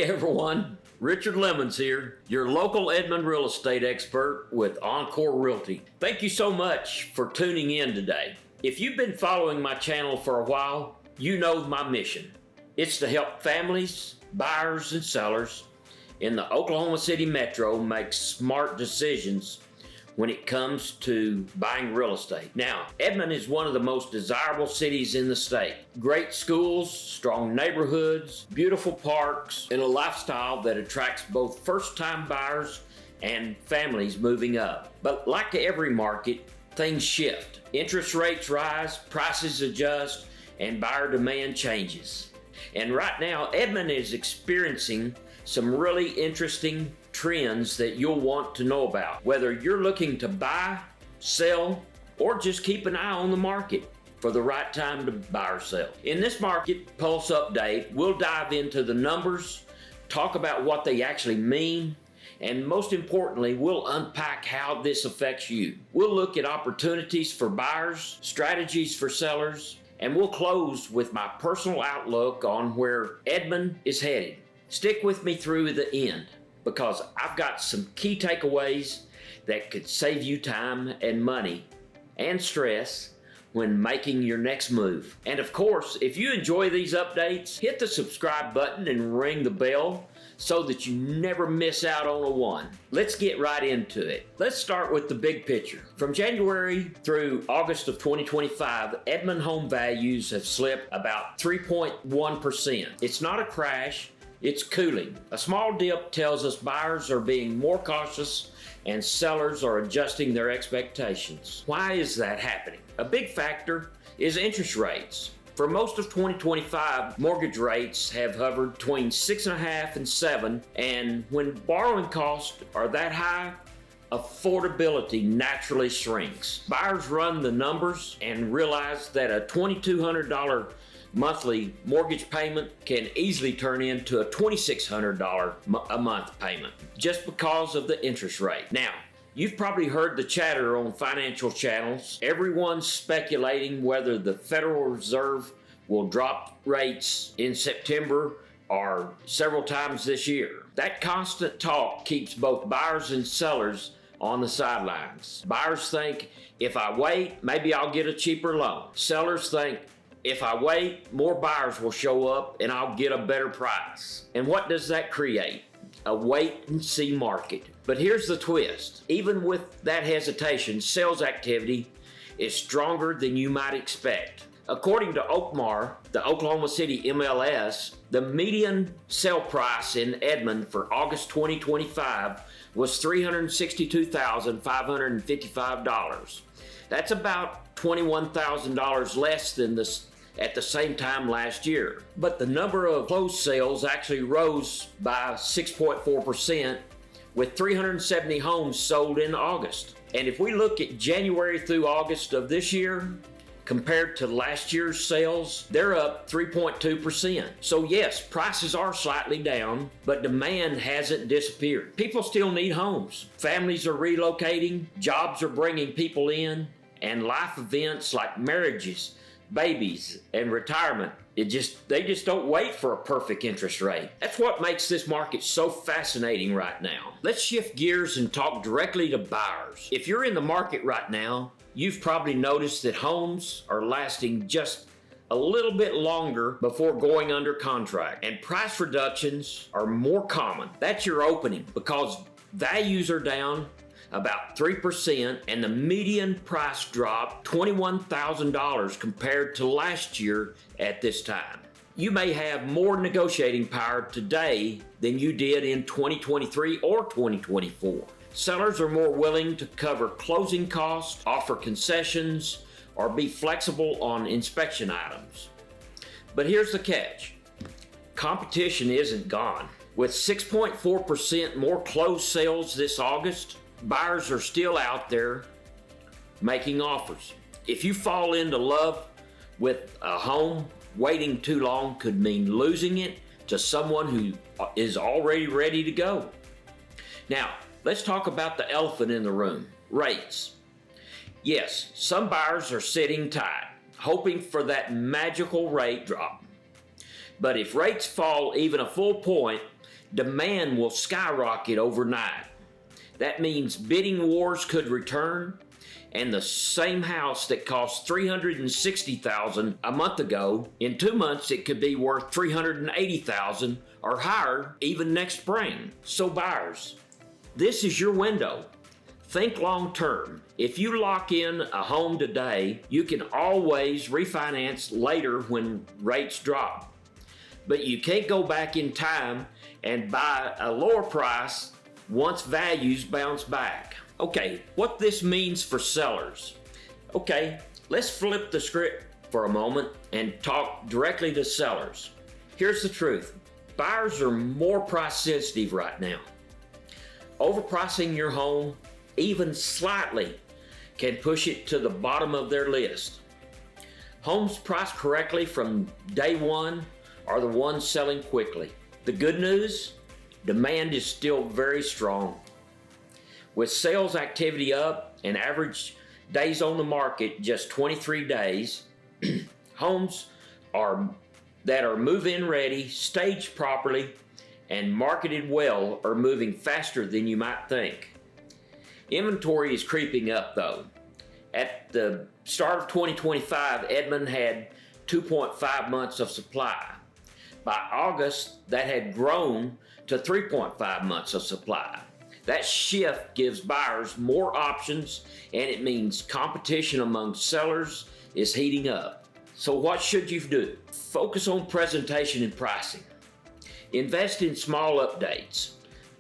everyone, Richard Lemons here, your local Edmond real estate expert with Encore Realty. Thank you so much for tuning in today. If you've been following my channel for a while, you know my mission. It's to help families, buyers, and sellers in the Oklahoma City metro make smart decisions when it comes to buying real estate. Now, Edmond is one of the most desirable cities in the state. Great schools, strong neighborhoods, beautiful parks, and a lifestyle that attracts both first-time buyers and families moving up. But like every market, things shift. Interest rates rise, prices adjust, and buyer demand changes. And right now, Edmond is experiencing some really interesting trends that you'll want to know about, whether you're looking to buy, sell, or just keep an eye on the market for the right time to buy or sell. In this Market Pulse Update, we'll dive into the numbers, talk about what they actually mean, and most importantly, we'll unpack how this affects you. We'll look at opportunities for buyers, strategies for sellers, and we'll close with my personal outlook on where Edmond is headed. Stick with me through the end, because I've got some key takeaways that could save you time and money and stress when making your next move. And of course, if you enjoy these updates, hit the subscribe button and ring the bell so that you never miss out on a one. Let's get right into it. Let's start with the big picture. From January through August of 2025, Edmond home values have slipped about 3.1%. It's not a crash, it's cooling. A small dip tells us buyers are being more cautious and sellers are adjusting their expectations. Why is that happening? A big factor is interest rates. For most of 2025, mortgage rates have hovered between 6.5% and 7%, and when borrowing costs are that high, affordability naturally shrinks. Buyers run the numbers and realize that a $2,200 monthly mortgage payment can easily turn into a $2,600 a month payment just because of the interest rate. Now, you've probably heard the chatter on financial channels. Everyone's speculating whether the Federal Reserve will drop rates in September or several times this year. That constant talk keeps both buyers and sellers on the sidelines. Buyers think, if I wait, maybe I'll get a cheaper loan. Sellers think, if I wait, more buyers will show up and I'll get a better price. And what does that create? A wait and see market. But here's the twist. Even with that hesitation, sales activity is stronger than you might expect. According to OKMAR, the Oklahoma City MLS, the median sale price in Edmond for August 2025 was $362,555. That's about $21,000 less than at the same time last year. But the number of closed sales actually rose by 6.4%, with 370 homes sold in August. And if we look at January through August of this year, compared to last year's sales, they're up 3.2%. So yes, prices are slightly down, but demand hasn't disappeared. People still need homes. Families are relocating, jobs are bringing people in, and life events like marriages, babies, and retirement, they just don't wait for a perfect interest rate. That's what makes this market so fascinating right now. Let's shift gears and talk directly to buyers. If you're in the market right now, you've probably noticed that homes are lasting just a little bit longer before going under contract, and price reductions are more common. That's your opening, because values are down about 3%, and the median price dropped $21,000 compared to last year at this time. You may have more negotiating power today than you did in 2023 or 2024. Sellers are more willing to cover closing costs, offer concessions, or be flexible on inspection items. But here's the catch. Competition isn't gone. With 6.4% more closed sales this August, buyers are still out there making offers. If you fall into love with a home, waiting too long could mean losing it to someone who is already ready to go. Now, let's talk about the elephant in the room, rates. Yes, some buyers are sitting tight, hoping for that magical rate drop. But if rates fall even a full point, demand will skyrocket overnight. That means bidding wars could return, and the same house that cost $360,000 a month ago, in 2 months it could be worth $380,000 or higher even next spring. So buyers, this is your window. Think long term. If you lock in a home today, you can always refinance later when rates drop. But you can't go back in time and buy a lower price once values bounce back. Okay, what this means for sellers. Okay, let's flip the script for a moment and talk directly to sellers. Here's the truth. Buyers are more price sensitive right now. Overpricing your home, even slightly, can push it to the bottom of their list. Homes priced correctly from day one are the ones selling quickly. The good news, demand is still very strong. With sales activity up and average days on the market just 23 days, homes that are move-in ready, staged properly, and marketed well are moving faster than you might think. Inventory is creeping up though. At the start of 2025, Edmond had 2.5 months of supply. By August, that had grown to 3.5 months of supply. That shift gives buyers more options, and it means competition among sellers is heating up. So what should you do? Focus on presentation and pricing. Invest in small updates.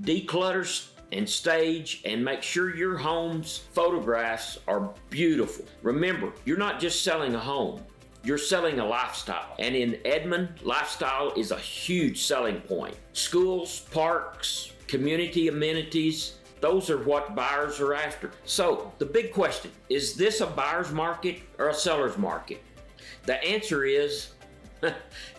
Declutter and stage, and make sure your home's photographs are beautiful. Remember, you're not just selling a home, you're selling a lifestyle. And in Edmond, lifestyle is a huge selling point. Schools, parks, community amenities, those are what buyers are after. So the big question, is this a buyer's market or a seller's market? The answer is,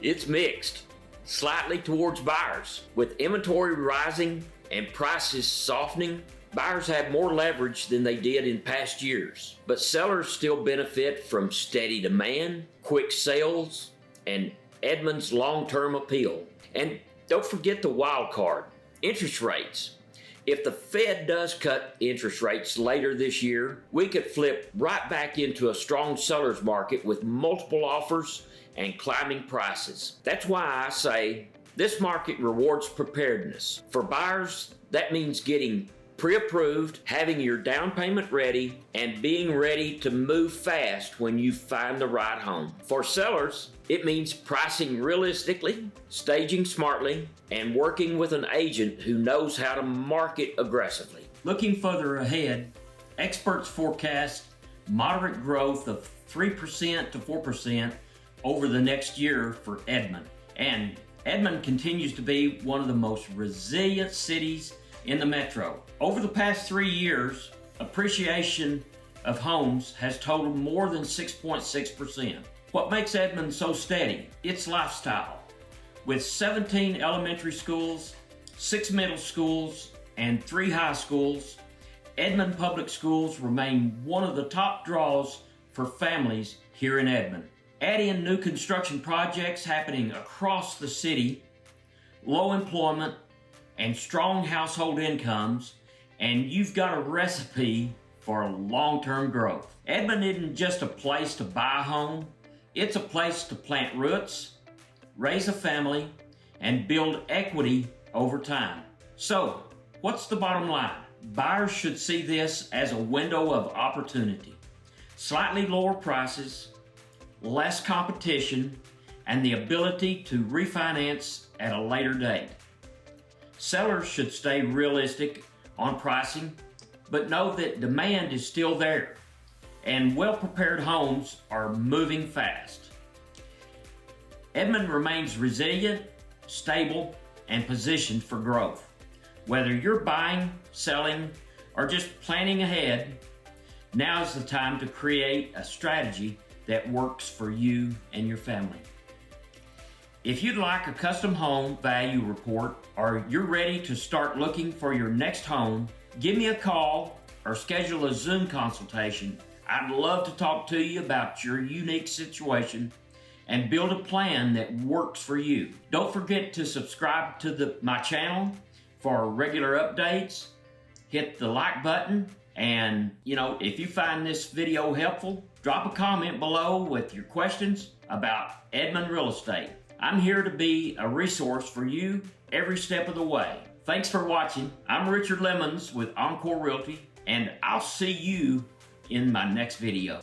it's mixed, slightly towards buyers. With inventory rising and prices softening, buyers have more leverage than they did in past years. But sellers still benefit from steady demand, quick sales, and Edmond's long-term appeal. And don't forget the wild card, interest rates. If the Fed does cut interest rates later this year, we could flip right back into a strong seller's market with multiple offers and climbing prices. That's why I say this market rewards preparedness. For buyers, that means getting pre-approved, having your down payment ready, and being ready to move fast when you find the right home. For sellers, it means pricing realistically, staging smartly, and working with an agent who knows how to market aggressively. Looking further ahead, experts forecast moderate growth of 3% to 4% over the next year for Edmond. And Edmond continues to be one of the most resilient cities in the metro. Over the past 3 years, appreciation of homes has totaled more than 6.6%. What makes Edmond so steady? Its lifestyle. With 17 elementary schools, 6 middle schools, and 3 high schools, Edmond Public Schools remain one of the top draws for families here in Edmond. Add in new construction projects happening across the city, low employment, and strong household incomes, and you've got a recipe for long-term growth. Edmond isn't just a place to buy a home, it's a place to plant roots, raise a family, and build equity over time. So, what's the bottom line? Buyers should see this as a window of opportunity. Slightly lower prices, less competition, and the ability to refinance at a later date. Sellers should stay realistic on pricing, but know that demand is still there, and well-prepared homes are moving fast. Edmond remains resilient, stable, and positioned for growth. Whether you're buying, selling, or just planning ahead, now is the time to create a strategy that works for you and your family. If you'd like a custom home value report or you're ready to start looking for your next home, give me a call or schedule a Zoom consultation. I'd love to talk to you about your unique situation and build a plan that works for you. Don't forget to subscribe to my channel for regular updates. Hit the like button, and if you find this video helpful, drop a comment below with your questions about Edmond real estate. I'm here to be a resource for you every step of the way. Thanks for watching. I'm Richard Lemons with Encore Realty, and I'll see you in my next video.